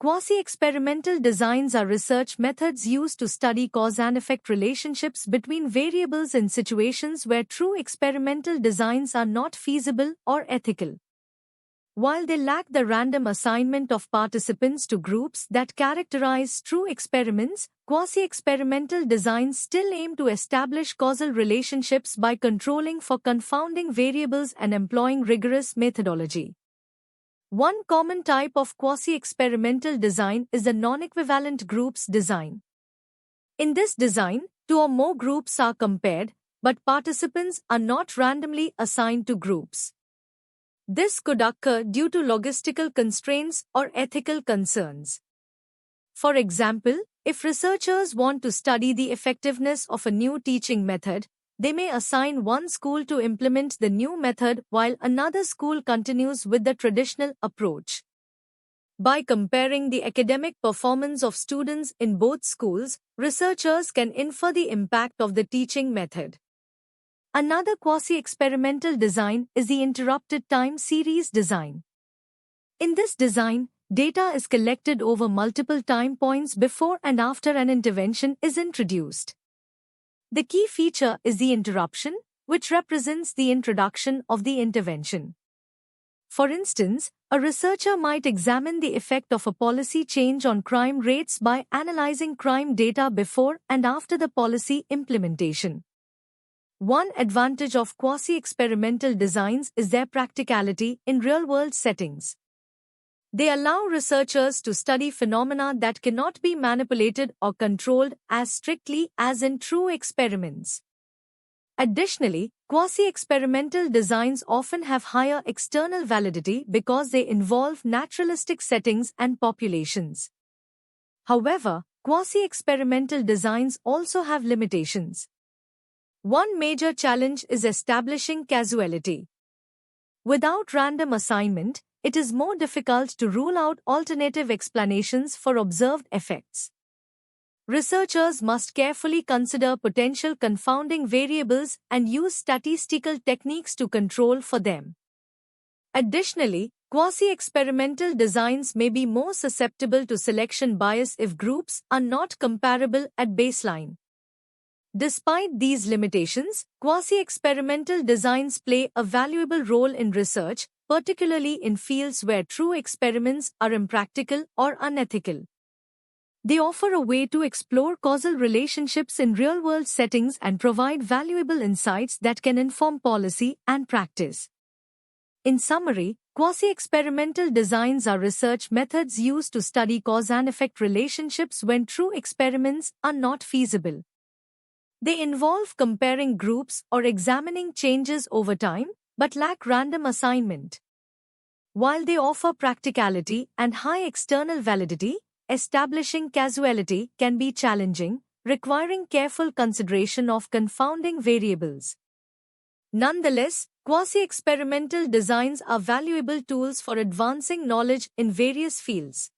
quasi-experimental designs are research methods used to study cause and effect relationships between variables in situations where true experimental designs are not feasible or ethical. While they lack the random assignment of participants to groups that characterize true experiments, quasi-experimental designs still aim to establish causal relationships by controlling for confounding variables and employing rigorous methodology. One common type of quasi-experimental design is the non-equivalent groups design. In this design, two or more groups are compared, but participants are not randomly assigned to groups. This could occur due to logistical constraints or ethical concerns. For example, if researchers want to study the effectiveness of a new teaching method, they may assign one school to implement the new method while another school continues with the traditional approach. By comparing the academic performance of students in both schools, researchers can infer the impact of the teaching method. Another quasi-experimental design is the interrupted time series design. In this design, data is collected over multiple time points before and after an intervention is introduced. The key feature is the interruption, which represents the introduction of the intervention. For instance, a researcher might examine the effect of a policy change on crime rates by analyzing crime data before and after the policy implementation. One advantage of quasi-experimental designs is their practicality in real-world settings. They allow researchers to study phenomena that cannot be manipulated or controlled as strictly as in true experiments. Additionally, quasi-experimental designs often have higher external validity because they involve naturalistic settings and populations. However, quasi-experimental designs also have limitations. One major challenge is establishing causality. Without random assignment, it is more difficult to rule out alternative explanations for observed effects. Researchers must carefully consider potential confounding variables and use statistical techniques to control for them. Additionally, quasi-experimental designs may be more susceptible to selection bias if groups are not comparable at baseline. Despite these limitations, quasi-experimental designs play a valuable role in research, particularly in fields where true experiments are impractical or unethical. They offer a way to explore causal relationships in real-world settings and provide valuable insights that can inform policy and practice. In summary, quasi-experimental designs are research methods used to study cause and effect relationships when true experiments are not feasible. They involve comparing groups or examining changes over time, but lack random assignment. While they offer practicality and high external validity, establishing causality can be challenging, requiring careful consideration of confounding variables. Nonetheless, quasi-experimental designs are valuable tools for advancing knowledge in various fields.